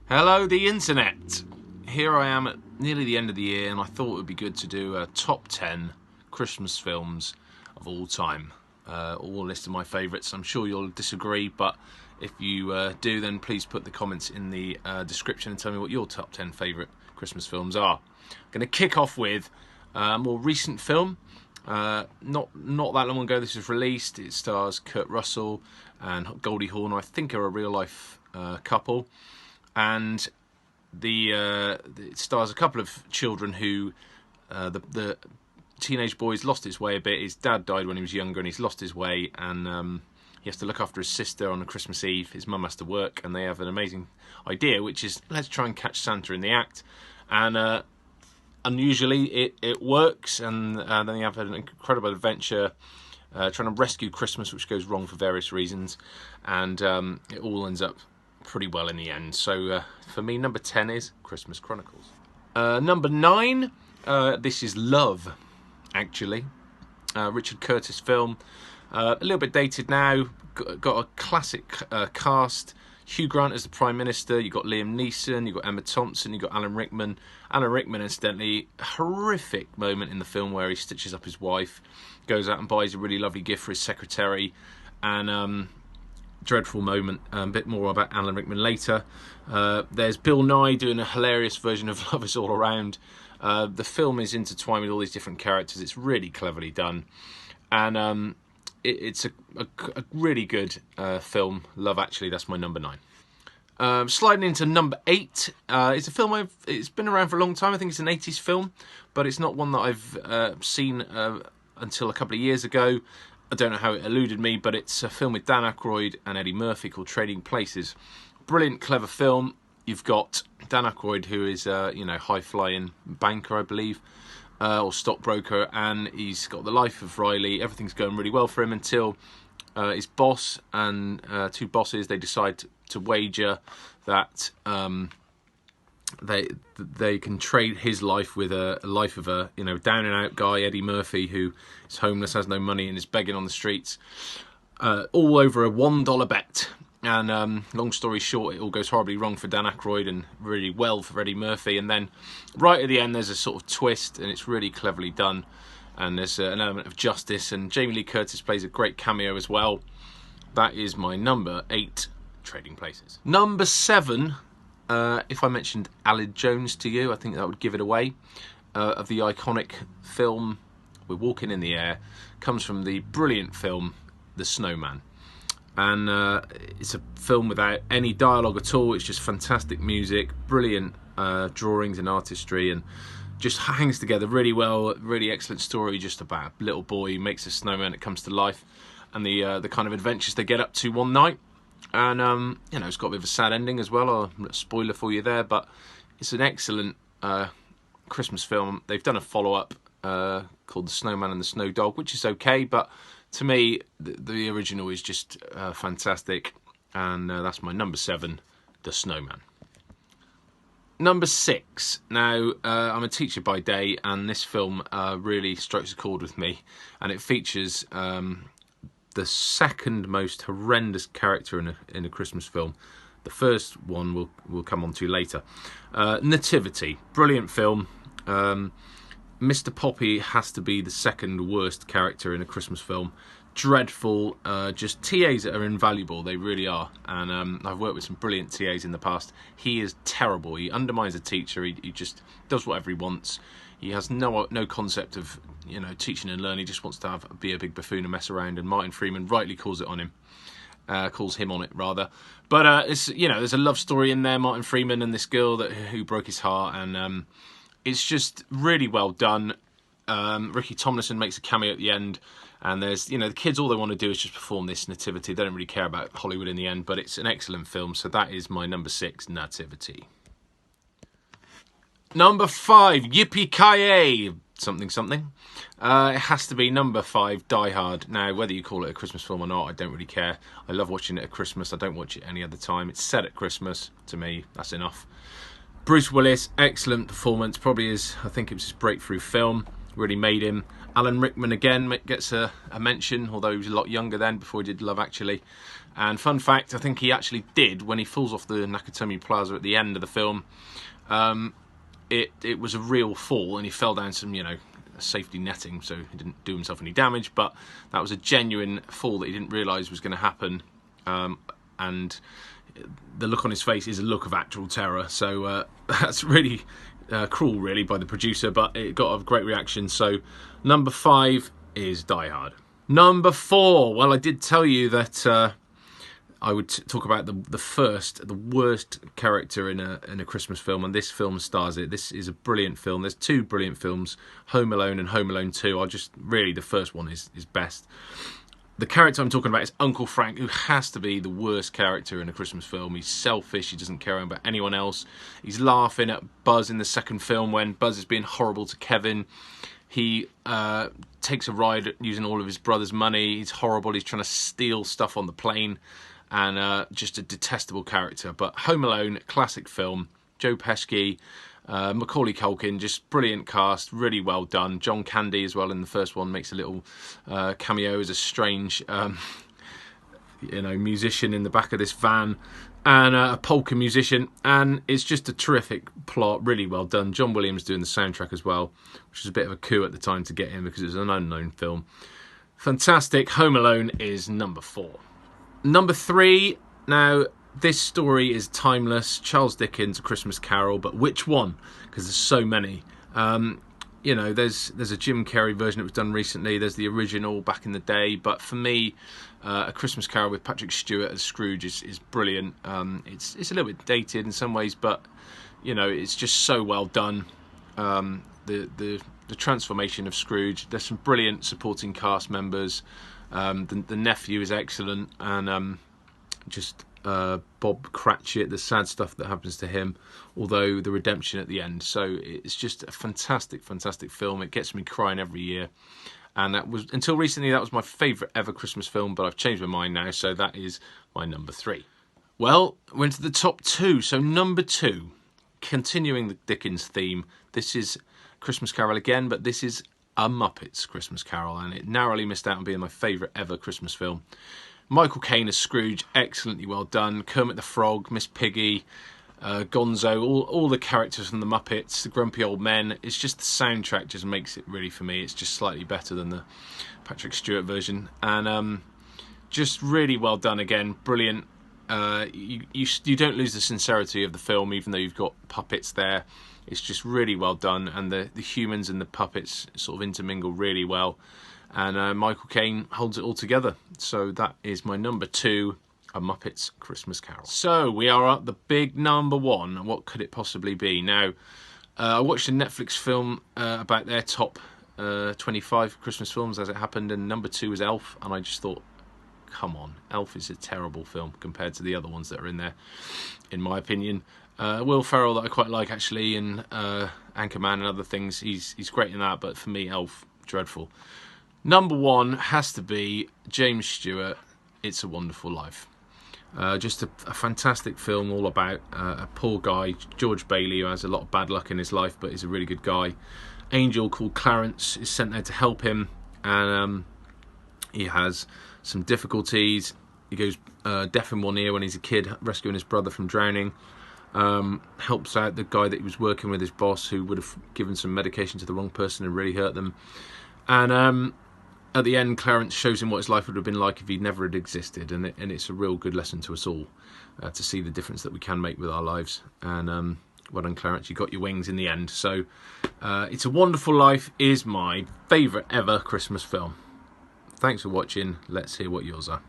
Hello, the internet. Here I am at nearly the end of the year, and I thought it would be good to do a top 10 Christmas films of all time. All a list of my favourites. I'm sure you'll disagree, but if you do, then please put the comments in the description and tell me what your top 10 favourite Christmas films are. I'm going to kick off with a more recent film. Not that long ago this was released. It stars Kurt Russell and Goldie Hawn, I think are a real life couple. And it stars a couple of children who the teenage boy's lost his way a bit. His dad died when he was younger and he's lost his way, and he has to look after his sister on a Christmas Eve. His mum has to work, and they have an amazing idea, which is let's try and catch Santa in the act. And unusually it works, and then they have an incredible adventure trying to rescue Christmas, which goes wrong for various reasons, and it all ends up pretty well in the end. So for me, number 10 is Christmas Chronicles. Number 9, this is Love, actually. Richard Curtis film. A little bit dated now. Got a classic cast. Hugh Grant as the Prime Minister. You've got Liam Neeson. You've got Emma Thompson. You've got Alan Rickman. Alan Rickman, incidentally, a horrific moment in the film where he stitches up his wife, goes out and buys a really lovely gift for his secretary, and dreadful moment. A bit more about Alan Rickman later. There's Bill Nye doing a hilarious version of Love Is All Around. The film is intertwined with all these different characters. It's really cleverly done, and it's a really good film. Love Actually, that's my number 9. Sliding into number 8, it's a film it's been around for a long time. I think it's an 80s film, but it's not one that I've seen until a couple of years ago. I don't know how it eluded me, but it's a film with Dan Aykroyd and Eddie Murphy called Trading Places. Brilliant, clever film. You've got Dan Aykroyd, who is high-flying banker, I believe, or stockbroker, and he's got the life of Riley. Everything's going really well for him until his boss and two bosses, they decide to wager that they can trade his life with a life of a down and out guy, Eddie Murphy, who is homeless, has no money, and is begging on the streets, all over a $1 bet. And long story short, it all goes horribly wrong for Dan Aykroyd and really well for Eddie Murphy. And then right at the end, there's a sort of twist, and it's really cleverly done. And there's an element of justice, and Jamie Lee Curtis plays a great cameo as well. That is my number 8, Trading Places. Number 7, if I mentioned Aled Jones to you, I think that would give it away. Of the iconic film We're Walking in the Air, comes from the brilliant film The Snowman. And it's a film without any dialogue at all. It's just fantastic music, brilliant drawings and artistry, and just hangs together really well. Really excellent story, just about a little boy who makes a snowman that comes to life, and the kind of adventures they get up to one night. And it's got a bit of a sad ending as well. Spoiler for you there, but it's an excellent Christmas film. They've done a follow-up called The Snowman and the Snow Dog, which is okay, but to me, the original is just fantastic, and that's my number 7, The Snowman. Number 6. Now, I'm a teacher by day, and this film really strikes a chord with me, and it features the second most horrendous character in a Christmas film. The first one we'll come on to later. Nativity, brilliant film. Mr. Poppy has to be the second worst character in a Christmas film. Dreadful, just TAs that are invaluable, they really are. And I've worked with some brilliant TAs in the past. He is terrible. He undermines a teacher. He just does whatever he wants. He has no concept of teaching and learning. He just wants to be a big buffoon and mess around. And Martin Freeman rightly calls him on it rather. But it's there's a love story in there. Martin Freeman and this girl who broke his heart, and it's just really well done. Ricky Tomlinson makes a cameo at the end, and there's the kids, all they want to do is just perform this nativity. They don't really care about Hollywood in the end, but it's an excellent film. So that is my number 6, Nativity. Number 5, Yippee-Ki-Yay, something. It has to be number 5, Die Hard. Now, whether you call it a Christmas film or not, I don't really care. I love watching it at Christmas. I don't watch it any other time. It's set at Christmas. To me, that's enough. Bruce Willis, excellent performance. Probably I think it was his breakthrough film. Really made him. Alan Rickman again gets a mention, although he was a lot younger then, before he did Love Actually. And fun fact, I think he actually did, when he falls off the Nakatomi Plaza at the end of the film, it was a real fall, and he fell down some, safety netting, so he didn't do himself any damage, but that was a genuine fall that he didn't realise was going to happen. And the look on his face is a look of actual terror, so that's really cruel, really, by the producer, but it got a great reaction. So number 5 is Die Hard. Number 4, well, I did tell you that I would talk about the worst character in a Christmas film, and this film stars it. This is a brilliant film. There's 2 brilliant films, Home Alone and Home Alone 2. Really, the first one is best. The character I'm talking about is Uncle Frank, who has to be the worst character in a Christmas film. He's selfish, he doesn't care about anyone else. He's laughing at Buzz in the second film when Buzz is being horrible to Kevin. He takes a ride using all of his brother's money. He's horrible, he's trying to steal stuff on the plane. And just a detestable character. But Home Alone, classic film. Joe Pesci, Macaulay Culkin, just brilliant cast, really well done. John Candy as well in the first one makes a little cameo as a strange, musician in the back of this van, and a polka musician. And it's just a terrific plot, really well done. John Williams doing the soundtrack as well, which was a bit of a coup at the time to get him because it was an unknown film. Fantastic. Home Alone is number 4. Number 3, now this story is timeless. Charles Dickens' A Christmas Carol, but which one? Because there's so many. There's a Jim Carrey version that was done recently. There's the original back in the day. But for me, A Christmas Carol with Patrick Stewart as Scrooge is brilliant. It's a little bit dated in some ways, but it's just so well done. The transformation of Scrooge. There's some brilliant supporting cast members. The nephew is excellent, and Bob Cratchit, the sad stuff that happens to him, although the redemption at the end. So it's just a fantastic, fantastic film. It gets me crying every year, and that was, until recently, that was my favourite ever Christmas film, but I've changed my mind now, so that is my number 3. Well, we're into the top 2. So number 2, continuing the Dickens theme, this is Christmas Carol again, but this is A Muppets Christmas Carol, and it narrowly missed out on being my favourite ever Christmas film. Michael Caine as Scrooge, excellently well done. Kermit the Frog, Miss Piggy, Gonzo, all the characters from the Muppets, the Grumpy Old Men. It's just the soundtrack just makes it really, for me, it's just slightly better than the Patrick Stewart version, and just really well done again, brilliant. You don't lose the sincerity of the film, even though you've got puppets there. It's just really well done, and the humans and the puppets sort of intermingle really well, and Michael Caine holds it all together. So that is my number 2, A Muppets Christmas Carol. So we are at the big number 1. What could it possibly be? Now, I watched a Netflix film about their top 25 Christmas films as it happened, and number 2 was Elf, and I just thought, come on, Elf is a terrible film compared to the other ones that are in there, in my opinion. Will Ferrell, that I quite like actually, and Anchorman and other things, he's great in that, but for me, Elf, dreadful. Number 1 has to be James Stewart, It's a Wonderful Life. Just a fantastic film, all about a poor guy, George Bailey, who has a lot of bad luck in his life, but he's a really good guy. Angel called Clarence is sent there to help him, and he has some difficulties. He goes deaf in one ear when he's a kid, rescuing his brother from drowning. Helps out the guy that he was working with, his boss, who would have given some medication to the wrong person and really hurt them. And at the end, Clarence shows him what his life would have been like if he never had existed, and it's a real good lesson to us all to see the difference that we can make with our lives. And well done, Clarence, you got your wings in the end. So It's a Wonderful Life is my favourite ever Christmas film. Thanks for watching. Let's hear what yours are.